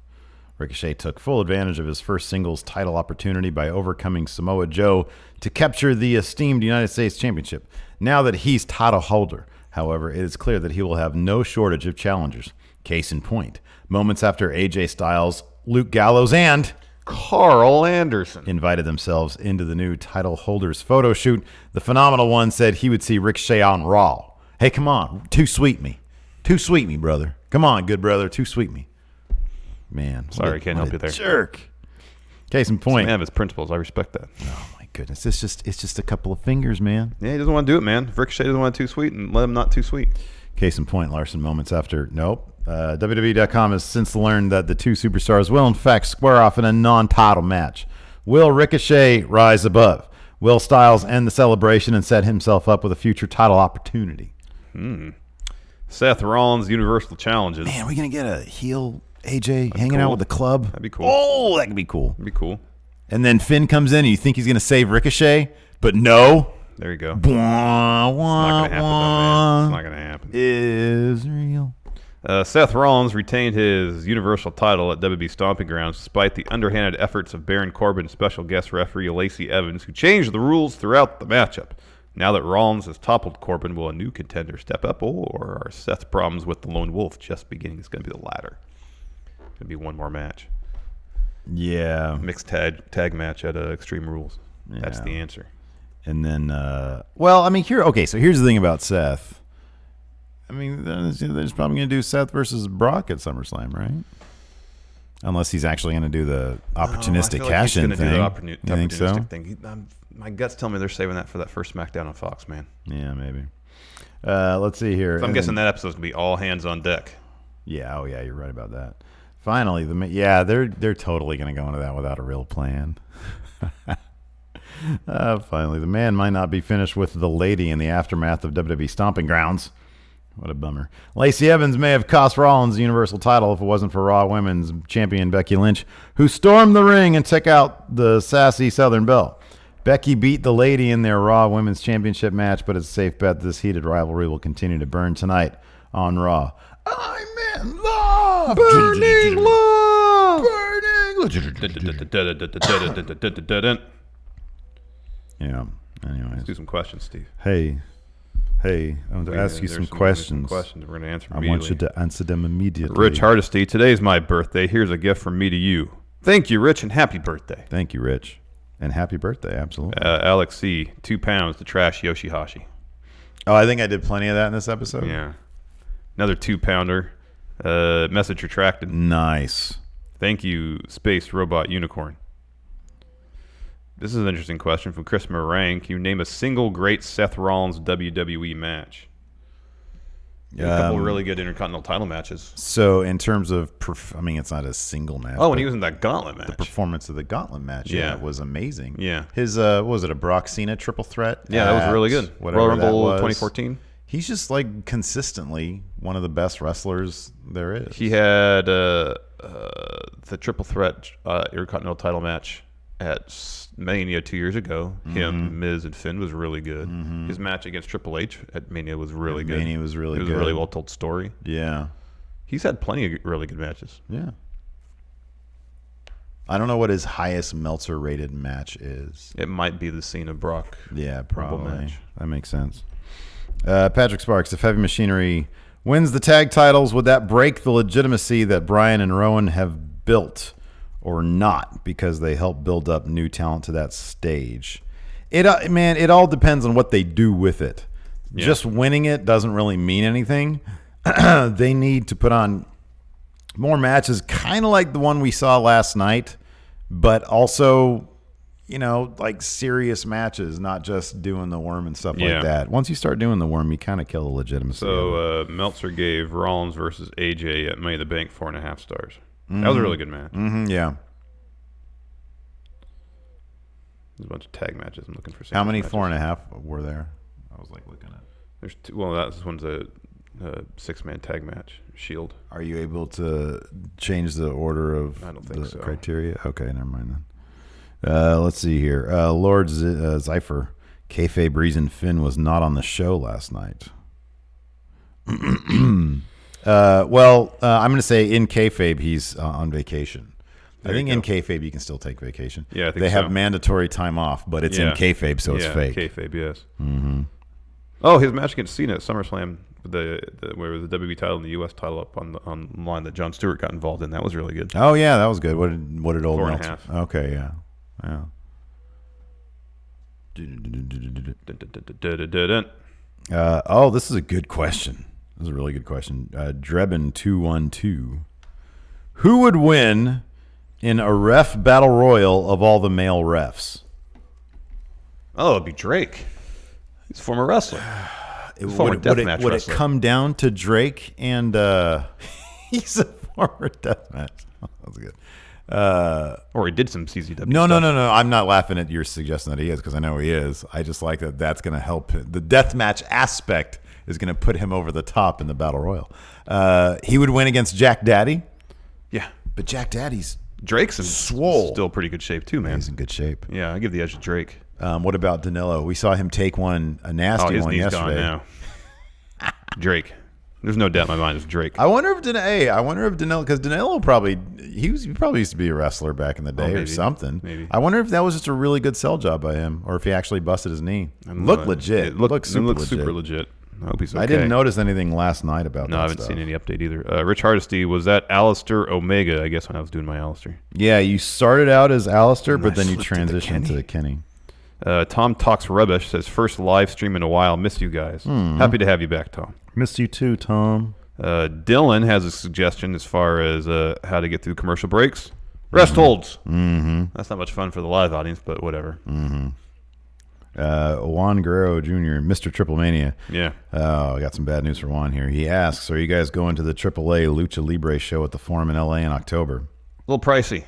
Ricochet took full advantage of his first singles title opportunity by overcoming Samoa Joe to capture the esteemed United States championship. Now that he's title holder, however, it is clear that he will have no shortage of challengers. Case in point, moments after AJ Styles, Luke Gallows, and Carl Anderson invited themselves into the new title holders photo shoot, the Phenomenal One said he would see Ricochet on Raw. Hey, come on, too sweet me, brother. Come on, good brother, too sweet me. Man, sorry, I can't help you there. Jerk. Case in point, man of his principles. I respect that. Oh my goodness, it's just a couple of fingers, man. Yeah, he doesn't want to do it, man. If Ricochet doesn't want it too sweet, and let him not too sweet. Case in point, Larson moments after WWE.com has since learned that the two superstars will in fact square off in a non-title match. Will Ricochet rise above? Will Styles end the celebration and set himself up with a future title opportunity? Seth Rollins Universal Challenges. Man, are we going to get a heel AJ hanging out with the club? That'd be cool. Oh, that could be cool. That'd be cool. And then Finn comes in and you think he's going to save Ricochet, but no. There you go. It's not going to happen, though, man. It's not going to happen. Israel. Seth Rollins retained his Universal title at WWE Stomping Grounds despite the underhanded efforts of Baron Corbin special guest referee Lacey Evans, who changed the rules throughout the matchup. Now that Rollins has toppled Corbin, will a new contender step up, or are Seth's problems with the Lone Wolf just beginning? It's going to be the latter. It's going to be one more match. Yeah. Mixed tag match at Extreme Rules. Yeah. That's the answer. And then, here's the thing about Seth. I mean, they're just probably going to do Seth versus Brock at SummerSlam, right? Unless he's actually going to do the opportunistic cash-in thing. You think so? Thing. My guts tell me they're saving that for that first SmackDown on Fox, man. Yeah, maybe. Let's see here. So I'm guessing that episode's going to be all hands on deck. Yeah, oh yeah, you're right about that. Finally, they're totally going to go into that without a real plan. Finally, the man might not be finished with the lady in the aftermath of WWE Stomping Grounds. What a bummer. Lacey Evans may have cost Rollins the Universal title if it wasn't for Raw Women's Champion Becky Lynch, who stormed the ring and took out the sassy Southern Belle. Becky beat the lady in their Raw Women's Championship match, but it's a safe bet this heated rivalry will continue to burn tonight on Raw. I'm in love! Burning love! Burning love! Yeah, anyways. Let's do some questions, Steve. Hey, Hey, I want to ask you some questions. Questions we're going to answer I immediately. want you to answer them immediately. Rich Hardesty, today's my birthday. Here's a gift from me to you. Thank you, Rich, and happy birthday. Thank you, Rich. And happy birthday, absolutely. Alex C., 2 pounds to trash Yoshihashi. Oh, I think I did plenty of that in this episode. Yeah. Another 2-pounder. Message retracted. Nice. Thank you, Space Robot Unicorn. This is an interesting question from Chris Moran. Can you name a single great Seth Rollins WWE match? A couple of really good Intercontinental title matches. So in terms of, it's not a single match. Oh, and he was in that Gauntlet match. The performance of the Gauntlet match, was amazing. Yeah. His, what was it, a Brock Cena triple threat? Yeah, that was really good. Whatever Royal Rumble that was. 2014. He's just like consistently one of the best wrestlers there is. He had the triple threat Intercontinental title match at Mania 2 years ago. Him, Miz, and Finn was really good. His match against Triple H at Mania was really good. Mania was really good. It was a really well told story. Yeah. He's had plenty of really good matches. Yeah. I don't know what his highest Meltzer rated match is. It might be the Cena Brock. Yeah, probably. match. That makes sense. Patrick Sparks, if Heavy Machinery wins the tag titles, would that break the legitimacy that Bryan and Rowan have built, or not, because they help build up new talent to that stage? It all depends on what they do with it. Yeah. Just winning it doesn't really mean anything. They need to put on more matches, kind of like the one we saw last night, but also, like serious matches, not just doing the worm and stuff like that. Once you start doing the worm, you kind of kill the legitimacy. So Meltzer gave Rollins versus AJ at Money in the Bank 4.5 stars. That was a really good match. Yeah. There's a bunch of tag matches. I'm looking for. How many matches. 4.5 were there? I was looking at. There's 2. Well, this one's a 6-man tag match. Shield. Are you able to change the order of I don't think so. Criteria? Okay, never mind then. Let's see here. Lord Zypher, Kayfabe reason Finn was not on the show last night. I'm going to say in kayfabe he's on vacation. I think in kayfabe you can still take vacation. Yeah, I think they have so. mandatory time off, but it's in kayfabe, so it's fake. Kayfabe, yes. Mm-hmm. Oh, his match against Cena at SummerSlam, where the WWE title and the US title up on the line that Jon Stewart got involved in. That was really good. Oh yeah, that was good. What did old 4.5. Okay, yeah. This is a good question. This is a really good question. Drebin212. Who would win in a ref battle royal of all the male refs? Oh, it'd be Drake. He's a former wrestler. Would it come down to Drake and he's a former deathmatch? Oh, that's good. Or he did some CZW No. stuff. I'm not laughing at your suggestion that he is, because I know he is. I just like that that's going to help him. The deathmatch aspect is going to put him over the top in the battle royal. He would win against Jack Daddy. Yeah. But Jack Daddy's Drake's in swole. Still pretty good shape too, man. He's in good shape. Yeah, I give the edge to Drake. What about Danilo? We saw him take a nasty his one knee's yesterday. gone now. Drake. There's no doubt in my mind it's Drake. I wonder if Danilo, because Danilo probably used to be a wrestler back in the day or something. Maybe. I wonder if that was just a really good sell job by him, or if he actually busted his knee. Looked legit. It looked super legit. I hope he's okay. I didn't notice anything last night about that. No, I haven't seen any update either. Rich Hardesty, was that Alistair Omega, I guess, when I was doing my Alistair? Yeah, you started out as Alistair, but then you transitioned to Kenny. Tom Talks Rubbish says, first live stream in a while. Miss you guys. Happy to have you back, Tom. Missed you too, Tom. Dylan has a suggestion as far as how to get through commercial breaks. Rest holds. Mm-hmm. That's not much fun for the live audience, but whatever. Mm-hmm. Juan Guerrero Jr., Mr. Triple Mania. Yeah. I got some bad news for Juan here. He asks, are you guys going to the AAA Lucha Libre show at the Forum in LA in October? A little pricey.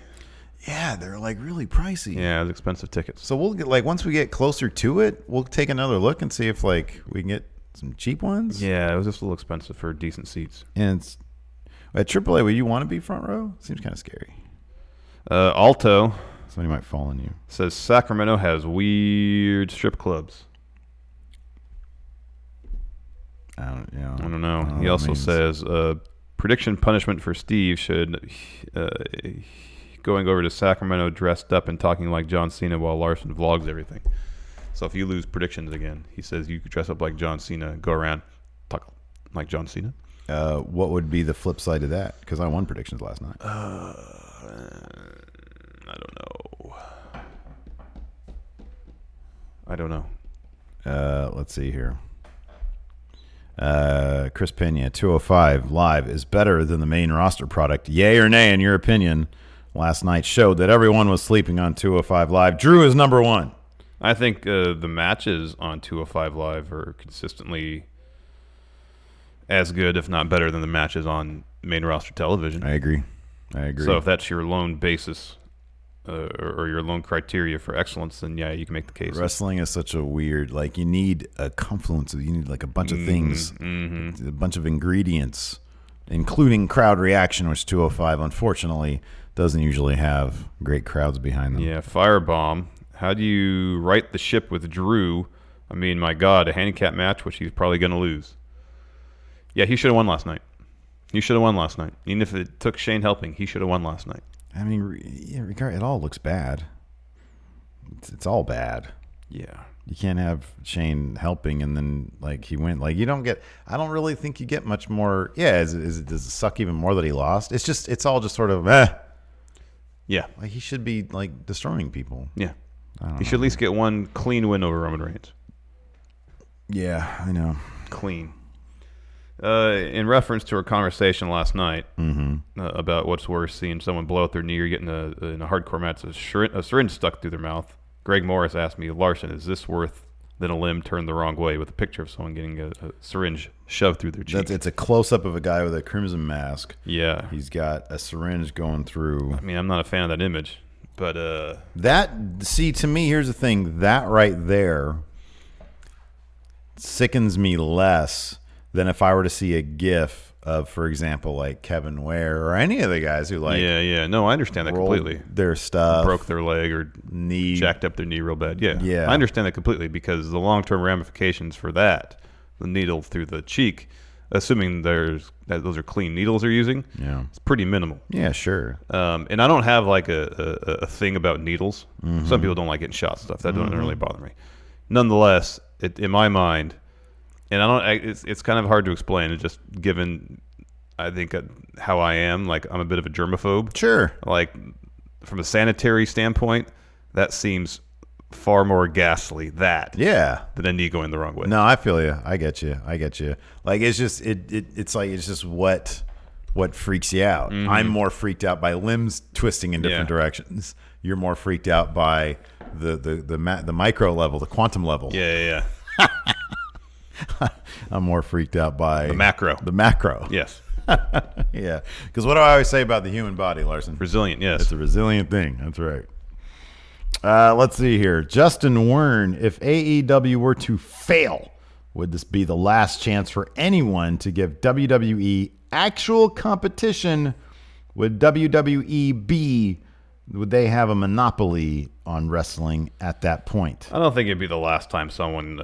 Yeah, they're really pricey. Yeah, it's expensive tickets. So we'll get once we get closer to it, we'll take another look and see if we can get some cheap ones. Yeah, it was just a little expensive for decent seats. And it's, at AAA, would you want to be front row? Seems kind of scary. Alto. Somebody might fall on you. Says Sacramento has weird strip clubs. I don't I don't know. He also says prediction punishment for Steve should going over to Sacramento dressed up and talking like John Cena while Larson vlogs everything. So if you lose predictions again, he says you could dress up like John Cena, go around, talk like John Cena. What would be the flip side of that? Because I won predictions last night. I don't know. Let's see here. Chris Pena, 205 Live is better than the main roster product. Yay or nay, in your opinion? Last night showed that everyone was sleeping on 205 Live. Drew is number one. I think the matches on 205 Live are consistently as good, if not better, than the matches on main roster television. I agree. So if that's your lone basis or your lone criteria for excellence, then yeah, you can make the case. Wrestling is such a weird, like, you need a confluence of, you need like a bunch of things, a bunch of ingredients, including crowd reaction, which 205 unfortunately doesn't usually have great crowds behind them. Yeah, Firebomb. How do you right the ship with Drew? I mean, my God, a handicap match, which he's probably going to lose. Yeah, he should have won last night. Even if it took Shane helping, he should have won last night. I mean, it all looks bad. It's all bad. Yeah. You can't have Shane helping and then, like, he went. Like, you don't get, I don't really think you get much more. Yeah, does it suck even more that he lost? It's all just sort of, Yeah. Like, he should be, like, destroying people. Yeah. He should at least get one clean win over Roman Reigns. Yeah, I know. Clean. In reference to our conversation last night about what's worse, seeing someone blow out their knee or getting in a hardcore match, a syringe stuck through their mouth. Greg Morris asked me, Larson, is this worth than a limb turned the wrong way, with a picture of someone getting a syringe shoved through their cheek? It's a close-up of a guy with a crimson mask. Yeah. He's got a syringe going through. I mean, I'm not a fan of that image, but... to me, here's the thing. That right there sickens me less than if I were to see a GIF of, for example, like Kevin Ware or any of the guys who, like... Yeah. No, I understand that completely. Their stuff. Broke their leg or knee. Jacked up their knee real bad. Yeah. I understand that completely, because the long-term ramifications for that, the needle through the cheek, assuming those are clean needles they're using, it's pretty minimal. Yeah, sure. And I don't have like a thing about needles. Some people don't like getting shot stuff. That doesn't really bother me. Nonetheless, in my mind, and it's kind of hard to explain. It's just given, I think, how I am. Like, I'm a bit of a germaphobe. Sure. Like, from a sanitary standpoint, that seems far more ghastly than a knee going the wrong way. No, I feel you. I get you. Like, it's just it's just what freaks you out. I'm more freaked out by limbs twisting in different directions. You're more freaked out by the micro level, the quantum level. Yeah. I'm more freaked out by the macro. Yes. Yeah. Because what do I always say about the human body, Larson? Resilient, yes. It's a resilient thing. That's right. Let's see here. Justin Wern, if AEW were to fail, would this be the last chance for anyone to give WWE actual competition? Would would they have a monopoly on wrestling at that point? I don't think it'd be the last time someone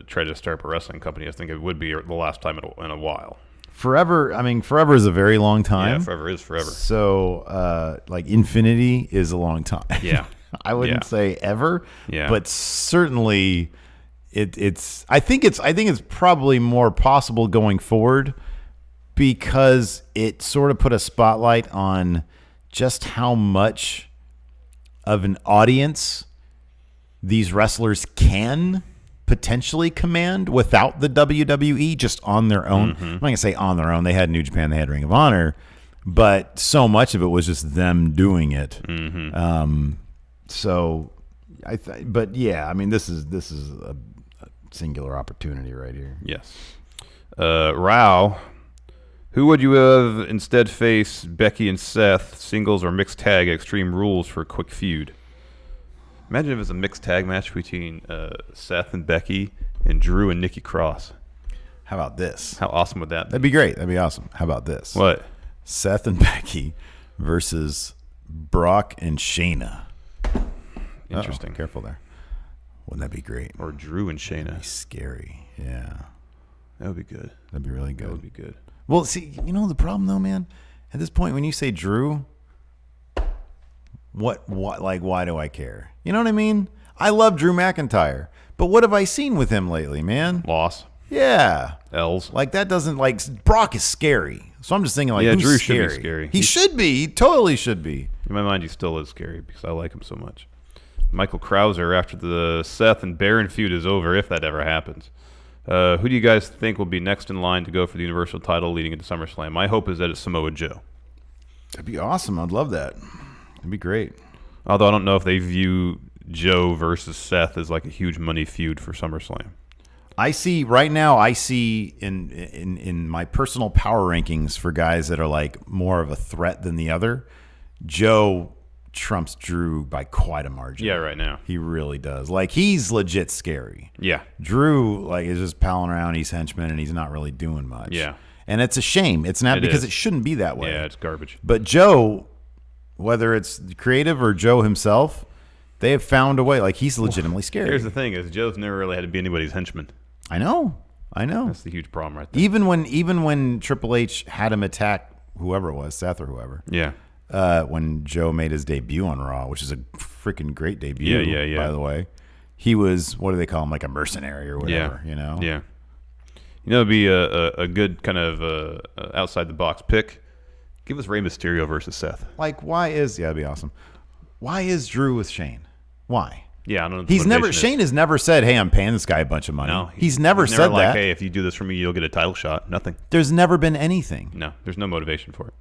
tried to start up a wrestling company. I think it would be the last time in a while. Forever, I mean, forever is a very long time. Yeah, forever is forever. So, like, infinity is a long time. Yeah. I wouldn't say ever, yeah, but certainly it's. I think it's probably more possible going forward, because it sort of put a spotlight on just how much of an audience these wrestlers can potentially command without the WWE, just on their own. I'm not gonna say on their own. They had New Japan, they had Ring of Honor, but so much of it was just them doing it. So, but yeah, I mean, this is a singular opportunity right here. Yes. Rao, who would you have instead face Becky and Seth, singles or mixed tag at Extreme Rules for a quick feud? Imagine if it was a mixed tag match between Seth and Becky and Drew and Nikki Cross. How about this? How awesome would that be? That'd be great. That'd be awesome. How about this? What? Seth and Becky versus Brock and Shayna. Interesting. Careful there. Wouldn't that be great? Or Drew and Shayna. That'd be scary. Yeah. That would be good. That'd be really good. That would be good. Well, see, you know the problem though, man? At this point, when you say Drew, what, like, why do I care? You know what I mean? I love Drew McIntyre, but what have I seen with him lately, man? Loss. Yeah. L's. Like, that doesn't, like, Brock is scary. So I'm just thinking, like, Yeah, who's Drew scary? should be scary. He should be. He totally should be. In my mind, he still is scary because I like him so much. Michael Krauser, after the Seth and Baron feud is over, if that ever happens, who do you guys think will be next in line to go for the Universal title leading into SummerSlam? My hope is that it's Samoa Joe. That'd be awesome. I'd love that. It'd be great. Although I don't know if they view Joe versus Seth as like a huge money feud for SummerSlam. I see in my personal power rankings for guys that are like more of a threat than the other, Joe trumps Drew by quite a margin. Yeah, right now. He really does. Like, he's legit scary. Yeah. Drew, like, is just palling around. He's henchman, and he's not really doing much. Yeah. And it's a shame. It's not because is. it shouldn't be that way. Yeah, it's garbage. But Joe, whether it's creative or Joe himself, they have found a way. Like, he's legitimately scary. Here's the thing: is Joe's never really had to be anybody's henchman. I know. That's the huge problem right there. Even when Triple H had him attack whoever it was, Seth or whoever. Yeah. When Joe made his debut on Raw, which is a freaking great debut, Yeah. by the way. He was, what do they call him, like a mercenary or whatever, Yeah. you know? Yeah. You know, it'd be a good kind of outside the box pick. Give us Rey Mysterio versus Seth. Like, that'd be awesome. Why is Drew with Shane? Why? Yeah, I don't know. What Shane has never said, hey, I'm paying this guy a bunch of money. No, he's never said like, that. hey, if you do this for me, you'll get a title shot. Nothing. There's never been anything. No, there's no motivation for it.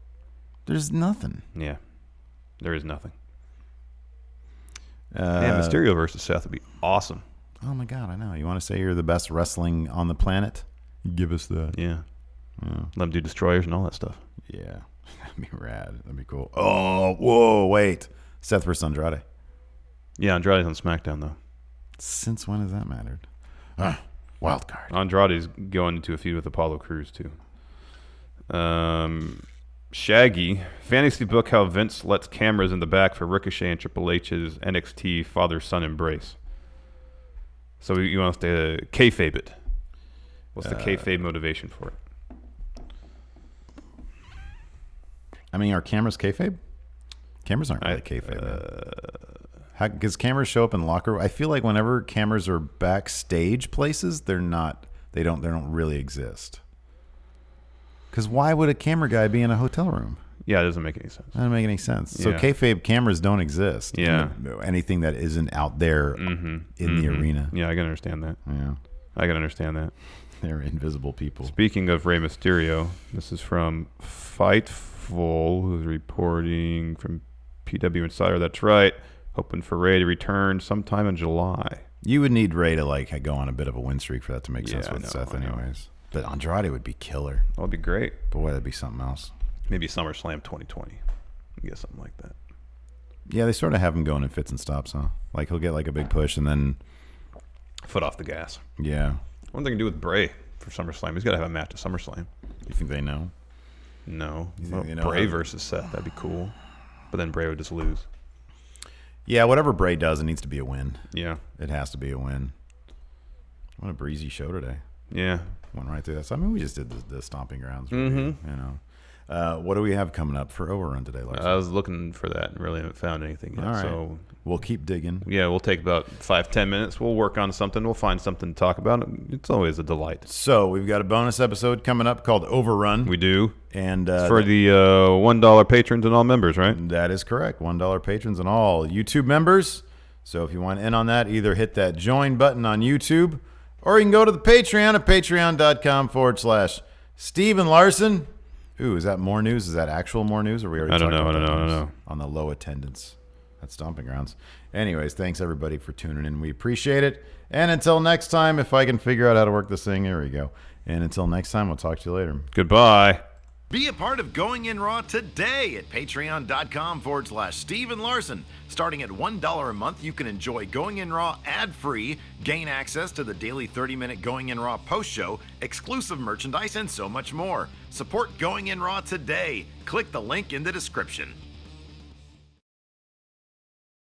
There's nothing. Yeah, there is nothing. Mysterio versus Seth would be awesome. Oh my God, I know. You want to say you're the best wrestling on the planet? Give us that. Yeah. Let them do destroyers and all that stuff. Yeah. That'd be rad. That'd be cool. Oh, whoa, wait. Seth versus Andrade. Yeah, Andrade's on SmackDown, though. Since when has that mattered? Wild card. Andrade's going into a feud with Apollo Crews, too. Shaggy, fantasy book how Vince lets cameras in the back for Ricochet and Triple H's NXT father-son embrace. So you want us to kayfabe it. What's the kayfabe motivation for it? I mean, are cameras kayfabe? Cameras aren't really kayfabe. Because cameras show up in locker room. I feel like whenever cameras are backstage places, they don't really exist. Because why would a camera guy be in a hotel room? Yeah, it doesn't make any sense. That doesn't make any sense. So Yeah. kayfabe cameras don't exist. Yeah. Anything that isn't out there in the arena. Yeah, I can understand that. Yeah. I can understand that. They're invisible people. Speaking of Rey Mysterio, this is from Fightful, who's reporting from PW Insider. That's right. Hoping for Rey to return sometime in July. You would need Ray to like go on a bit of a win streak for that to make sense Yeah, I with know, Seth I know. anyways. But Andrade would be killer. That'd be great. Boy, that'd be something else. Maybe SummerSlam 2020. I guess something like that. Yeah, they sort of have him going in fits and stops, huh? Like he'll get like a big push and then Foot off the gas. yeah. One thing to do with Bray for SummerSlam. He's got to have a match at SummerSlam. You think they know? No. think Well, they know Bray how- versus Seth. That'd be cool. But then Bray would just lose. Yeah, whatever Bray does, it needs to be a win. Yeah. It has to be a win. What a breezy show today. Yeah. Went right through that. So, I mean, we just did the Stomping Grounds. Review, you know. What do we have coming up for Overrun today, Larson? I was looking for that and really haven't found anything yet. All right. So We'll keep digging. yeah, we'll take about 5-10 minutes. We'll work on something. We'll find something to talk about. It's always a delight. So we've got a bonus episode coming up called Overrun. We do. And It's for the $1 patrons and all members, right? that is correct. $1 patrons and all YouTube members. So if you want in on that, either hit that join button on YouTube or you can go to the Patreon at patreon.com/Steven Larson. Ooh, is that more news? Is that actual more news? Or we already I don't talked know, about I that don't know, news on the low attendance at Stomping Grounds. Anyways, thanks everybody for tuning in. We appreciate it. And until next time, if I can figure out how to work this thing, here we go. And until next time, we'll talk to you later. Goodbye. Be a part of Going In Raw today at patreon.com/Steven Larson. Starting at $1 a month, you can enjoy Going In Raw ad-free, gain access to the daily 30-minute Going In Raw post show, exclusive merchandise, and so much more. Support Going In Raw today. Click the link in the description.